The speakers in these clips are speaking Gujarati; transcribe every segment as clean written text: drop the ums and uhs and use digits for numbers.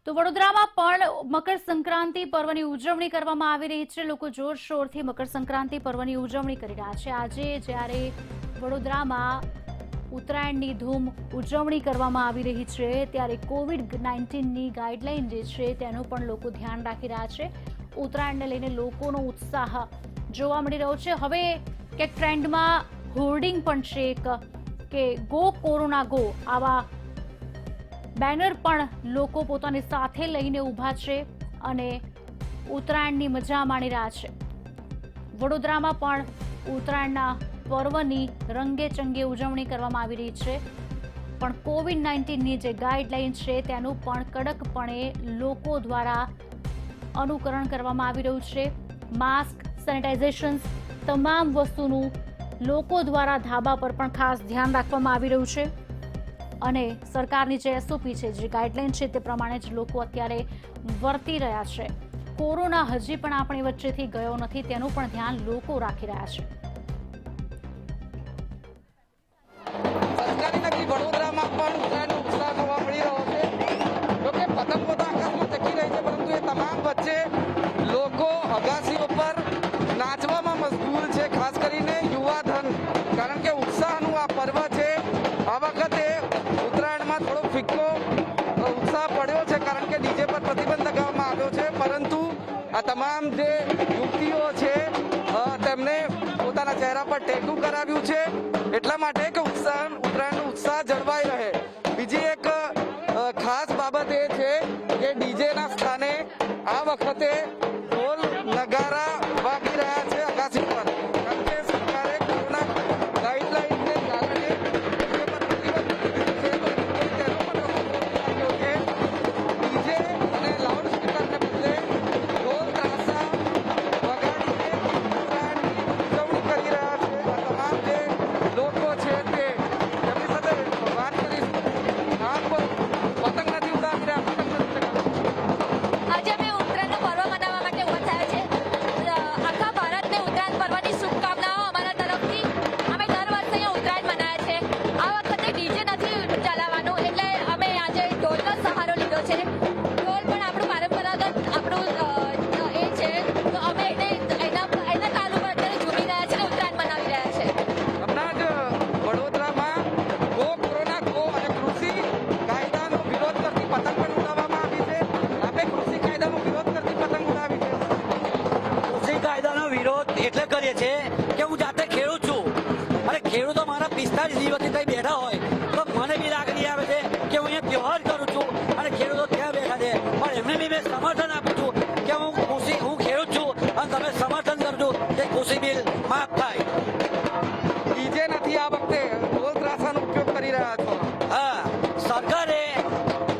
તો વડોદરામાં પણ મકર સંક્રાંતિ પર્વની ઉજવણી કરવામાં આવી રહી છે। લોકો જોરશોરથી મકર સંક્રાંતિ પર્વની ઉજવણી કરી રહ્યા છે। આજે જ્યારે વડોદરામાં ઉત્તરાયણની ધૂમ ઉજવણી કરવામાં આવી રહી છે, ત્યારે કોવિડ-19ની ગાઈડલાઈન જે છે તેનું પણ લોકો ધ્યાન રાખી રહ્યા છે। ઉત્તરાયણને લઈને લોકોનો ઉત્સાહ જોવા મળી રહ્યો છે। હવે કે ટ્રેન્ડમાં હોર્ડિંગ પણ છે કે ગો કોરોના ગો, આવા બેનર પણ લોકો પોતાની સાથે લઈને ઊભા છે અને ઉત્તરાયણની મજા માણી રહ્યા છે। વડોદરામાં પણ ઉત્તરાયણના પર્વની રંગે ચંગે ઉજવણી કરવામાં આવી રહી છે, પણ કોવિડ-19ની જે ગાઈડલાઈન છે તેનું પણ કડકપણે લોકો દ્વારા અનુકરણ કરવામાં આવી રહ્યું છે। માસ્ક, સેનિટાઇઝેશન, તમામ વસ્તુનું લોકો દ્વારા ધાબા પર પણ ખાસ ધ્યાન રાખવામાં આવી રહ્યું છે અને સરકારની જે એસઓપી છે, જે ગાઈડલાઈન છે તે પ્રમાણે જ લોકો અત્યારે વર્તી રહ્યા છે। કોરોના હજી પણ આપણી વચ્ચેથી ગયો નથી, તેનું પણ ધ્યાન લોકો રાખી રહ્યા છે। સરકારી નગરી વડોદરામાં પણ ઉત્તરાયણનો ઉત્સાહ જોવા મળી રહ્યો છે। જોકે પતંગો તો આકાશમાં ચકી રહી છે, પરંતુ એ તમામ વચ્ચે લોકો અગાસીઓ પર નાચવામાં મશગુલ છે, ખાસ કરીને યુવા ધન, કારણ કે ઉત્સાહનું આ પર્વ છે। આ વખતે ઉત્તરાયણમાં થોડો ફિક્કો ઉત્સાહ પડ્યો છે, કારણ કે ડીજે પર પ્રતિબંધ લગાવવામાં આવ્યો છે, પરંતુ આ તમામ જે યુવતીઓ છે તેમને પોતાના ચહેરા પર ટેટુ કરાવ્યું છે, એટલા માટે કે ઉત્તરાયણનો ઉત્સાહ જળવાઈ રહે। બીજી એક ખાસ બાબત એ છે કે ડીજેના સ્થાને આ વખતે ઢોલ નગારા વાગી રહ્યા છે અગાસી પર, કારણ કે સરકારે કોરોના ગાઈડલાઈનને કારણે ડીજે અને લાઉડ સ્પીકરને બદલે ઢોલ તાશા વગાડીને ઉત્તરાયણની ઉજવણી કરી રહ્યા છે। આ તમામ જે લોકો છે તે તેમની સાથે વાત કરીશું। આપ પતંગ નથી ઉડાવી રહ્યા, પતંગ નથી ચગાવી? આજે અમે ઉત્તરાયણનો પર્વ મનાવવા માટે ઉભા થયા છે। આખા ભારતને ઉત્તરાયણ પર્વની શુભકામનાઓ અમારા તરફથી। અમે દર વર્ષે અહીંયા ઉત્તરાયણ મનાવીએ છીએ। આ વખતે ડીજે નથી ચલાવવાનું, એટલે અમે આજે ઢોલનો સહારો લીધો છે। ઢોલ પણ આપણું પરંપરાગત આપણું એ છે, તો અમે એના તાલ ઉપર અત્યારે ઝૂમી રહ્યા છે અને ઉત્તરાયણ મનાવી રહ્યા છે। હમણાં જ વડોદરામાં ગો કોરોના ગો અને કૃષિ કાયદાનો વિરોધ કરતી પતંગ પણ ઉડાવવામાં આવી છે। આપે કૃષિ કાયદાનો વિરોધ કરતી પતંગ ઉડાવી છે। કૃષિ કાયદાનો વિરોધ એટલે કરીએ છીએ કે હું જાતે ખેડૂત છું અને ખેડૂતો મારા 45 દિવસથી ત્યાં બેઠા હોય તો મને બી લાગણી આવે છે કે હું અહીંયા ત્યોહાર કરું છું અને ખેડૂતો ત્યાં બેઠા છે, પણ એમને બી મેં સમર્થન આપું છું કે હું ખેડૂત છું અને તમે સમર્થન કરજો કે કૃષિ બિલ માફ થાય। ડીજે નથી આ વખતે, ઢોલ ત્રાસાનો ઉપયોગ કરી રહ્યા છો। હા, સરકારે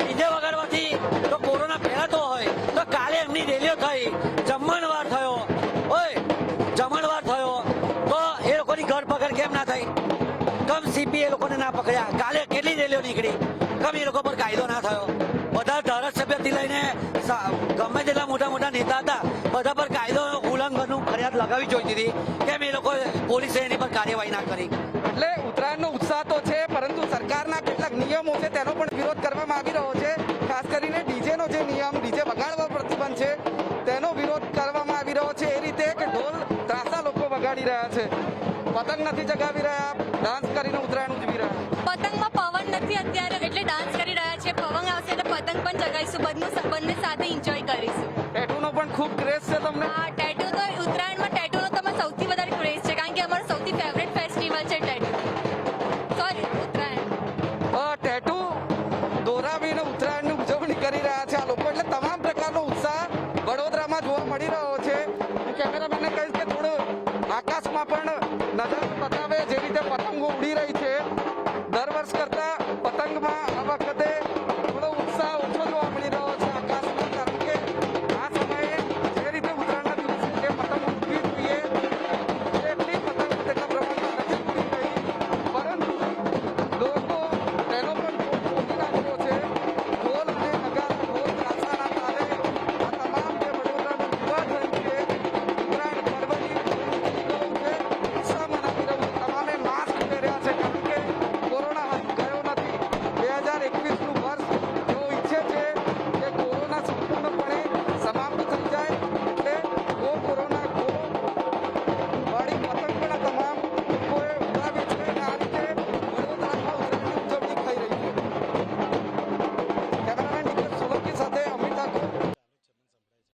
ડીજે વગાડવાથી તો કોરોના ફેલાતો હોય તો કાલે એમની રેલીઓ થઈ, જમણવાર થયો તો એ લોકોની ધરપકડ કેમ ના થઈ? કમ સીપી એ લોકોને ના પકડ્યા? કાલે કેટલી રેલીઓ નીકળી, કમ એ લોકો પર કાયદો ના થયો? બધા ધારાસભ્યથી લઈને ગમે તેટલા મોટા મોટા નેતા હતા, બધા પર કાયદો ઉલ્લંઘનનું ફરિયાદ લગાવી જોઈતી હતી, કેમ એ લોકો પોલીસે એની પર કાર્યવાહી ના કરી? એટલે ઉત્તરાયણનો ઉત્સાહ તો છે, પરંતુ સરકારના કેટલાક નિયમો છે તેનો પણ વિરોધ કરવામાં આવી રહ્યો છે। ખાસ કરીને ડીજેનો જે નિયમ, ડીજે વગાડવા પ્રતિબંધ છે તેનો વિરોધ કરવામાં આવી રહ્યો છે, એ રીતે કે ઢોલ ત્રાસા લોકો વગાડી રહ્યા છે, પતંગ નથી ચગાવી રહ્યા, ડાન્સ કરીને ઉત્તરાયણ ઉજવી રહ્યા। પતંગમાં પવન નથી અત્યારે, એટલે ડાન્સ કરી રહ્યા છે। પવન આવશે એટલે પતંગ પણ ચગાવીશું, બંને સાથે એન્જોય કરીશું। ટેટુનો પણ ખૂબ ક્રેઝ છે તમને? આ